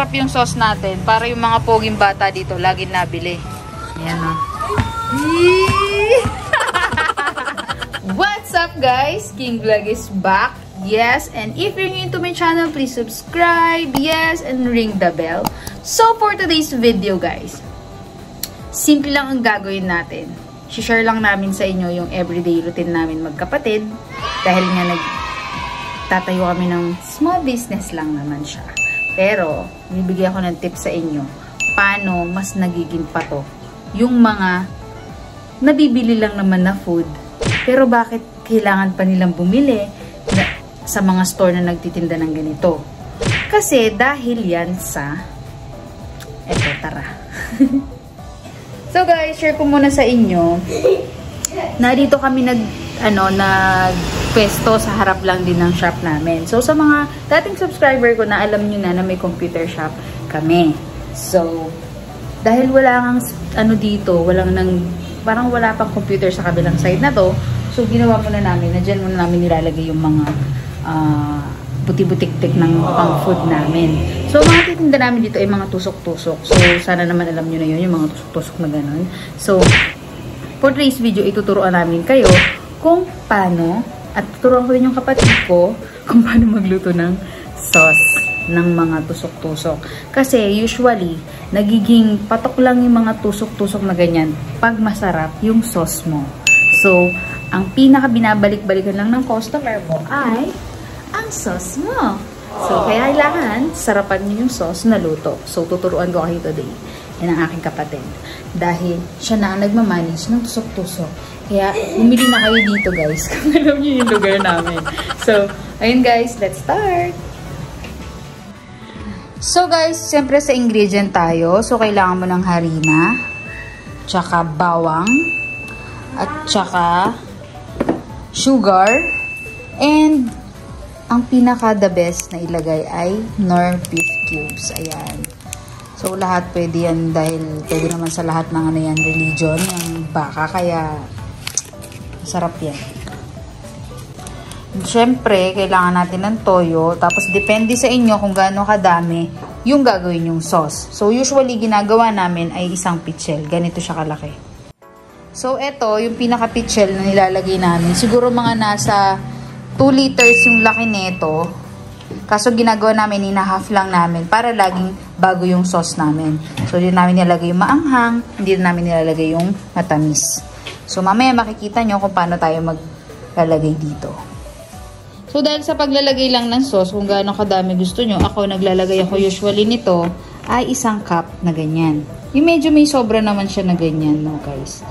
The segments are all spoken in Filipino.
masarap yung sauce natin. Para yung mga poging bata dito, laging nabili. Ayan o. What's up guys? King Vlog is back. Yes, and if you're new to my channel, please subscribe. Yes, and ring the bell. So for today's video guys, simple lang ang gagawin natin. Share lang namin sa inyo yung everyday routine namin magkapatid. Dahil nga nagtatayo kami ng small business lang naman siya. Pero, bibigyan ko ng tips sa inyo. Paano mas nagiging pato yung mga nabibili lang naman na food. Pero bakit kailangan pa nilang bumili sa mga store na nagtitinda ng ganito? Kasi dahil yan sa... Eto, tara. So guys, share ko muna sa inyo. Narito kami nagpwesto sa harap lang din ng shop namin. So sa mga dating subscriber ko na alam nyo na may computer shop kami. So dahil wala kang dito, parang wala pang computer sa kabilang side na to. So ginawa muna namin, dyan muna namin nilalagay yung mga buti-butik-tik ng pang-food namin. So, mga titinda namin dito ay mga tusok-tusok. So, sana naman alam nyo na yun, yung mga tusok-tusok na ganun. So, for today's video, ituturuan namin kayo kung paano, at tuturuan ko din yung kapatid ko, kung paano magluto ng sauce ng mga tusok-tusok. Kasi, usually, nagiging patok lang yung mga tusok-tusok na ganyan pag masarap yung sauce mo. So, ang pinaka-binabalik-balikan lang ng customer mo ay ang sauce mo. So, kaya kailangan sarapan niyo yung sauce na luto. So, tuturuan ko kayo today. Yan ang aking kapatid. Dahil siya na ang nagmamanage ng tusok-tusok. Kaya, bumili na kayo dito guys. Kung alam niyo yung lugar namin. So, ayun guys, let's start! So guys, siyempre sa ingredient tayo. So, kailangan mo ng harina, tsaka bawang, at tsaka sugar, and ang pinaka the best na ilagay ay Knorr beef cubes. Ayan. So, lahat pwede yan dahil pwede naman sa lahat ng religion, yung baka. Kaya, sarap yan. Siyempre, kailangan natin ng toyo. Tapos, depende sa inyo kung gaano kadami yung gagawin yung sauce. So, usually, ginagawa namin ay isang pitchel. Ganito siya kalaki. So, eto, yung pinaka-pitchel na nilalagay namin. Siguro mga nasa 2 liters yung laki nito. Kaso ginagawa namin, ina-half lang namin para laging bago yung sauce namin. So, hindi namin nilalagay yung maanghang, hindi namin nilalagay yung matamis. So, mamaya makikita nyo kung paano tayo maglalagay dito. So, dahil sa paglalagay lang ng sauce, kung gaano kadami gusto nyo, naglalagay ako usually nito ay 1 cup na ganyan. Yung medyo may sobra naman siya na ganyan, no guys.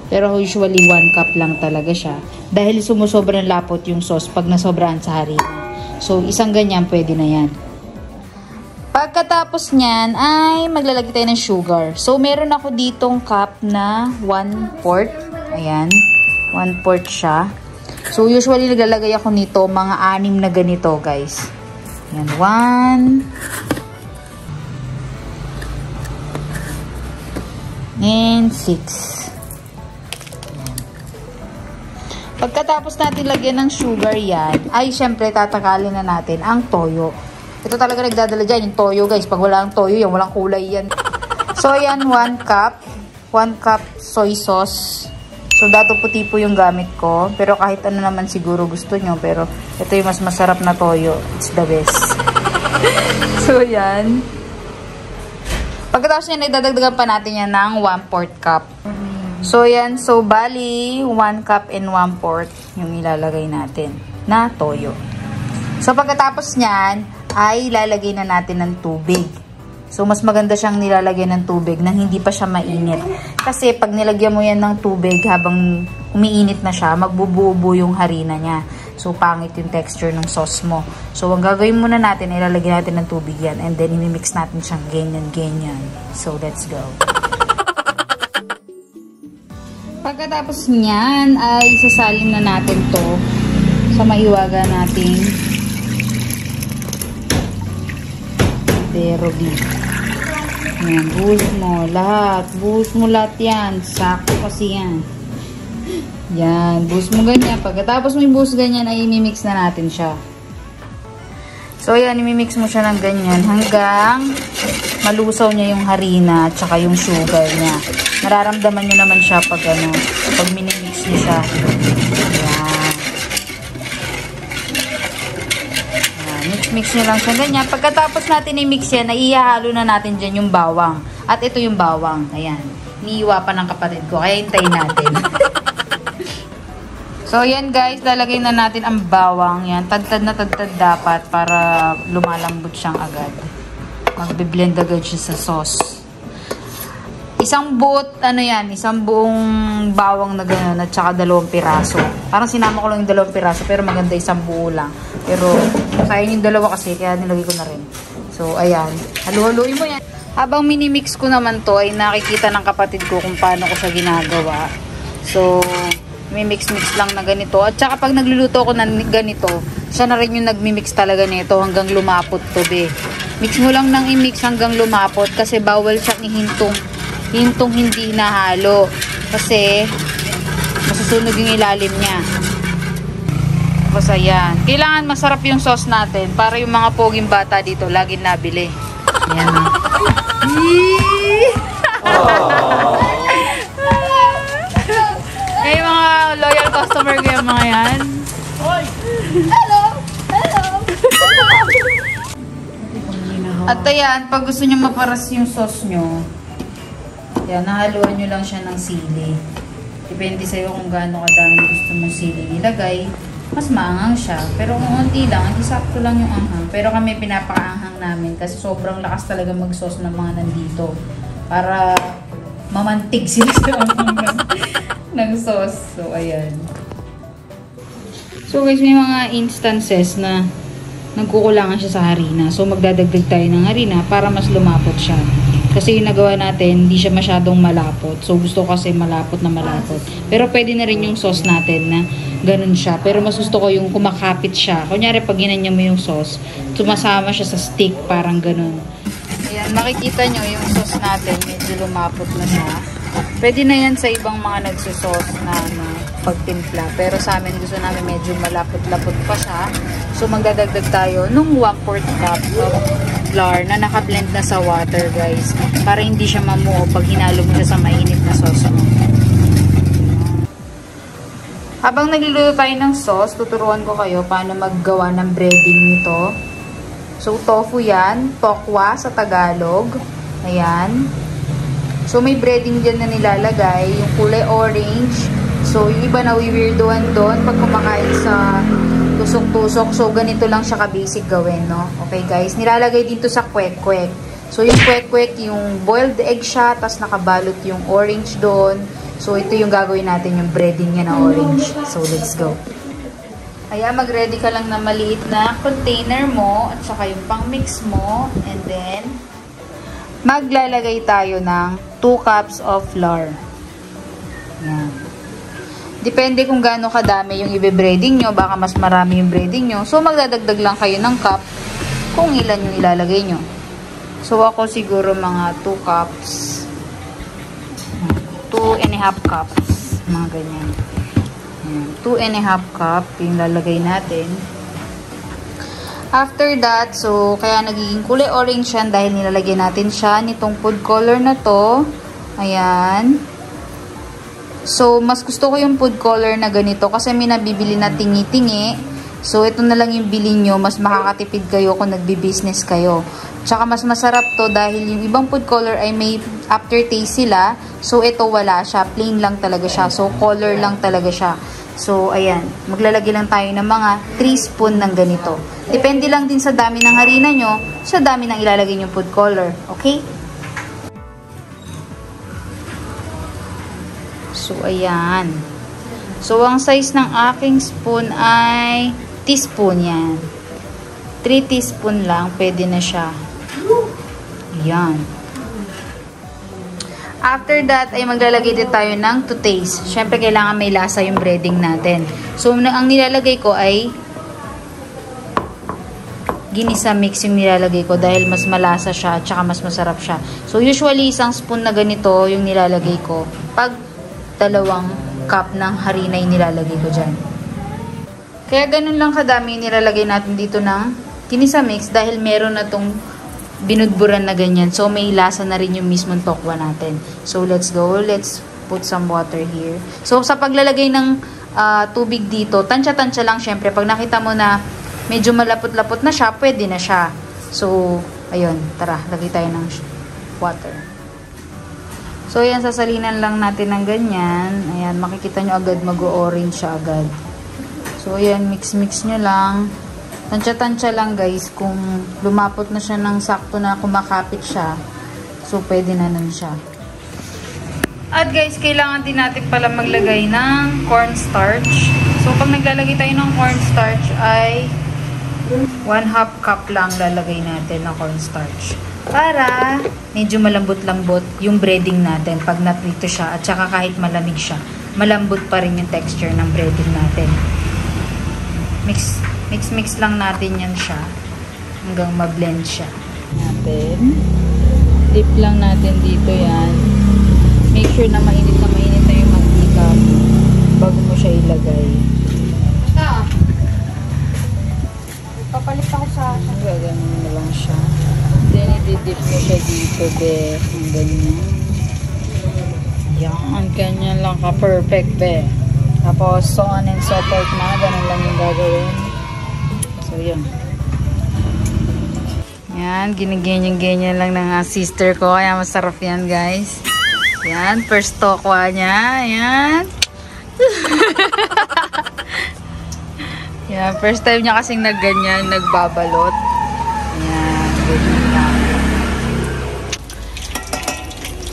Pero usually 1 cup lang talaga siya. Dahil sumusobra ng lapot yung sauce pag nasobrahan sa harina. So, isang ganyan pwede na yan. Pagkatapos nyan ay maglalagay tayo ng sugar. So, meron ako ditong cup na 1/4. Ayan. 1/4 siya. So, usually naglalagay ako nito mga 6 na ganito guys. Ayan. 1 and 6. Pagkatapos natin lagyan ng sugar yan, ay syempre tatakalin na natin ang toyo. Ito talaga nagdadala dyan, yung toyo guys. Pag wala ang toyo yan, walang kulay yan. So yan, 1 cup. 1 cup soy sauce. So dato puti po yung gamit ko. Pero kahit ano naman siguro gusto nyo. Pero ito yung mas masarap na toyo. It's the best. So yan. Pagkatapos yan, idadagdagan pa natin yan ng 1/4 cup. So, yan. So, bali, 1 cup and 1/4 yung ilalagay natin na toyo. So, pagkatapos nyan, ay ilalagay na natin ng tubig. So, mas maganda siyang nilalagay ng tubig nang hindi pa siya mainit. Kasi, pag nilagyan mo yan ng tubig habang umiinit na siya, magbubuo yung harina niya. So, pangit yung texture ng sauce mo. So, ang gagawin muna natin, ilalagay natin ng tubig yan. And then, imimix natin siyang ganyan-ganyan. So, let's go. Pagkatapos niyan ay sasalin na natin to sa maiwaga nating derobi. Ayan, buhos mo lahat. Buhos mo lahat yan. Sakto kasi yan. Yan, buhos mo ganyan. Pagkatapos mo yung buhos ganyan ay imimix na natin siya. So, ayan, imimix mo siya ng ganyan hanggang malusaw niya yung harina at saka yung sugar niya. Nararamdaman niyo naman siya pag pag minimix niyo siya. Ayan. Ayan, mix niyo lang siya ganyan. Pagkatapos natin i-mix yan, naihahalo na natin dyan yung bawang. At ito yung bawang. Ayan. Iniiwa pa ng kapatid ko. Kaya hintayin natin. So, yan guys, lalagay na natin ang bawang. Yan, tadtad na tadtad dapat para lumalambot siyang agad. Magbe-blend agad siya sa sauce. Isang buot, isang buong bawang na gano'n at saka 2 piraso. Parang sinama ko lang yung 2 piraso pero maganda isang buo lang. Pero sayang yung 2 kasi kaya nilagay ko na rin. So, ayan. Halu-haluin mo yan. Habang minimix ko naman to ay nakikita ng kapatid ko kung paano ko siya ginagawa. So, may mix-mix lang na ganito. At saka pag nagluluto ako ng ganito, siya na rin yung nagmi-mix talaga nito hanggang lumapot to, be. Mix mo lang ng i-mix hanggang lumapot kasi bawal siyang hintong hindi nahalo. Kasi masusunog yung ilalim niya. Tapos ayan. Kailangan masarap yung sauce natin para yung mga poging bata dito laging nabili. Ayan na. May mga loyal customer ko yung mga yan. Hello! Hello! At ayan, pag gusto nyo maparas yung sauce nyo, yan, nahaluan nyo lang siya ng sili. Depende sa'yo kung gaano kadami gusto mong sili ilagay. Mas maanghang siya. Pero kung unti lang, hindi sakto lang yung anghang. Pero kami pinapakaanghang namin kasi sobrang lakas talaga mag-sauce ng mga nandito. Para mamantig sila sa anghang ng sauce. So, ayan. So, guys, may mga instances na nagkukulangan siya sa harina. So, magdadagdag tayo ng harina para mas lumapot siya. Kasi yung nagawa natin, hindi siya masyadong malapot. So, gusto ko kasi malapot na malapot. Pero pwede na rin yung sauce natin na ganun siya. Pero mas gusto ko yung kumakapit siya. Kunyari, pag ginanya mo yung sauce, sumasama siya sa stick, parang ganun. Ayan, makikita nyo yung sauce natin, medyo lumapot na siya. Pwede na yan sa ibang mga nagsusauce na pagtimpla. Pero sa amin, gusto namin medyo malapot-lapot pa siya. So, magdadagdag tayo nung 1/4 cup of flour na naka-blend na sa water, guys. Para hindi siya mamuo pag hinalo mo siya sa mainit na sauce mo. Habang nagluluto tayo ng sauce, tuturuan ko kayo paano maggawa ng breading nito. So, tofu yan. Tokwa sa Tagalog. Ayan. So, may breading dyan na nilalagay. Yung kulay orange. So, yung iba na weirdoan doon pag kumakain sa tusok-tusok. So, ganito lang siya ka-basic gawin, no? Okay, guys. Nilalagay dito sa kwek-kwek. So, yung kwek-kwek, yung boiled egg siya, tas nakabalot yung orange doon. So, ito yung gagawin natin, yung breading niya na orange. So, let's go. Ayan, mag-ready ka lang na maliit na container mo at saka yung pang-mix mo. And then, maglalagay tayo ng 2 cups of flour. Ayan. Depende kung gaano kadami yung ibe-breading nyo. Baka mas marami yung breading nyo. So, magdadagdag lang kayo ng cup kung ilan yung ilalagay nyo. So, ako siguro mga 2 cups. 2.5 cups. Mga ganyan. 2.5 cup yung lalagay natin. After that, so, kaya nagiging kulay orange yan dahil nilalagay natin siya nitong food color na to. Ayan. So, mas gusto ko yung food color na ganito kasi may nabibili na tingi-tingi. So, ito na lang yung bilhin nyo. Mas makakatipid kayo kung nagbi-business kayo. Tsaka mas masarap to dahil yung ibang food color ay may aftertaste sila. So, ito wala siya. Plain lang talaga siya. So, color lang talaga siya. So, ayan. Maglalagay lang tayo ng mga 3 spoon ng ganito. Depende lang din sa dami ng harina nyo, sa dami ng ilalagay yung food color. Okay? So, ayan. So, ang size ng aking spoon ay teaspoon yan. 3 teaspoon lang, pwede na siya. Ayan. After that, ay maglalagay din tayo ng to taste. Siyempre, kailangan may lasa yung breading natin. So, ang nilalagay ko ay ginisa mix yung nilalagay ko dahil mas malasa siya at saka mas masarap siya. So, usually, isang spoon na ganito yung nilalagay ko pag 2 cup ng harina yung nilalagay ko dyan. Kaya ganun lang kadami yung nilalagay natin dito ng kinisamix dahil meron na tong binudburan na ganyan. So, may lasa na rin yung mismong tokwa natin. So, let's go. Let's put some water here. So, sa paglalagay ng tubig dito, tansya-tansya lang syempre. Pag nakita mo na medyo malapot-lapot na siya, pwede na siya. So, ayun. Tara, lagay tayo ng water. So, ayan, sasalinan lang natin ng ganyan. Ayan, makikita nyo agad mag-orange siya agad. So, ayan, mix-mix nyo lang. Tansya-tansya lang, guys. Kung lumapot na siya ng sakto na kumakapit siya, so, pwede na nun siya. At guys, kailangan din natin pala maglagay ng cornstarch. So, pag naglalagay tayo ng cornstarch ay 1/2 cup lang lalagay natin ng cornstarch. Para medyo malambot-lambot yung breading natin pag naprito siya. At saka kahit malamig siya, malambot pa rin yung texture ng breading natin. Mix lang natin yan siya hanggang ma-blend siya. Dip lang natin dito yan. Make sure na mainit na yung mantika bago mo siya ilagay. Papalit ako sa gagawin mo lang siya. Then, i-dip mo siya dito, be. Ang ganyan. Yan, ganyan lang ka. Perfect, be. Tapos, so on and so forth na. Ganun lang yung gagawin. So, yun. Yan, giniganyan-ganyan lang ng sister ko. Kaya masarap yan, guys. Yan, first tokwa niya. Yan. Yan, first time niya kasing nagganyan, nagbabalot. Yan, ganyan lang.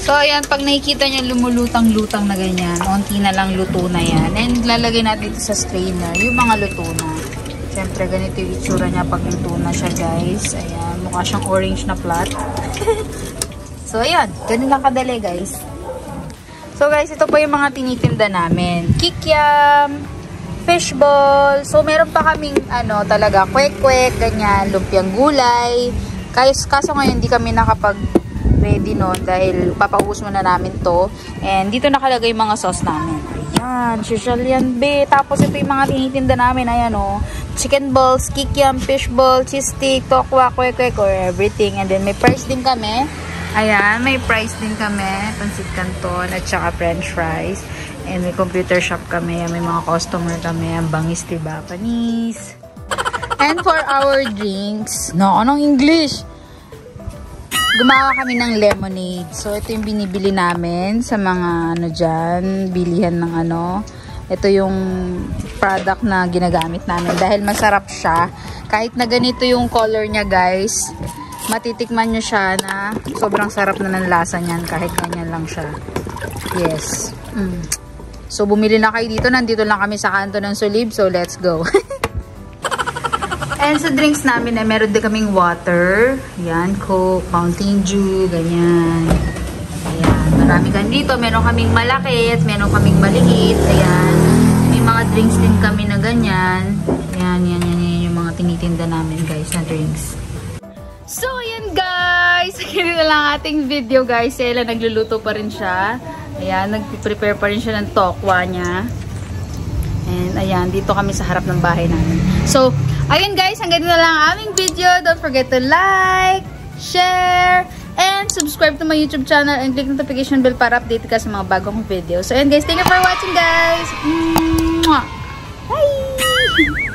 So, ayan, pag nakikita niyo lumulutang-lutang na ganyan, onti na lang luto na yan. And lalagay natin ito sa strainer, yung mga luto na. Siyempre, ganito yung itsura niya pag luto na siya, guys. Ayan, mukha siyang orange na plat. So, ayan, ganun lang kadali, guys. So, guys, ito po yung mga tinitinda namin. Kikiam, fishball. So, meron pa kaming, talaga, kwek-kwek, ganyan, lumpiang gulay. Kaso ngayon, hindi kami nakapag-ready nun dahil papaubos muna namin to. And dito nakalagay yung mga sauce namin. Ayan, social yan, be. Tapos, ito yung mga tinitinda namin. Ayan, chicken balls, kikiam, fishball, cheese stick, tokwa, kwek-kwek, or everything. And then, may price din kami. Ayan, may price din kami. Pansit canton at saka french fries. And may computer shop kami. May mga customer kami. Ang bangis, diba? Panis. And for our drinks, anong English? Gumawa kami ng lemonade. So, ito yung binibili namin sa mga, dyan, bilihan ng Ito yung product na ginagamit namin. Dahil masarap siya. Kahit na ganito yung color niya, guys. Matitikman nyo siya na sobrang sarap na ng lasa niyan. Kahit ganyan lang siya. Yes. So, bumili na kayo dito. Nandito lang kami sa kanto ng Sulib. So, let's go. And sa drinks namin, meron din kaming water. Ayan, Coke, Mountain Dew, ganyan. Ayan, marami kan dito. Meron kaming malaki at meron kaming maliit. Ayan. May mga drinks din kami na ganyan. Ayan, yan yung mga tinitinda namin, guys, na drinks. So, ayan, guys. Ganito na lang ating video, guys. Ella, nagluluto pa rin siya. Ayan, nag-prepare pa rin siya ng tokwa niya. And, ayan, dito kami sa harap ng bahay namin. So, ayun, guys. Hanggang na lang aming video. Don't forget to like, share, and subscribe to my YouTube channel and click notification bell para update ka sa mga bagong videos. So, ayun, guys. Thank you for watching, guys. Bye!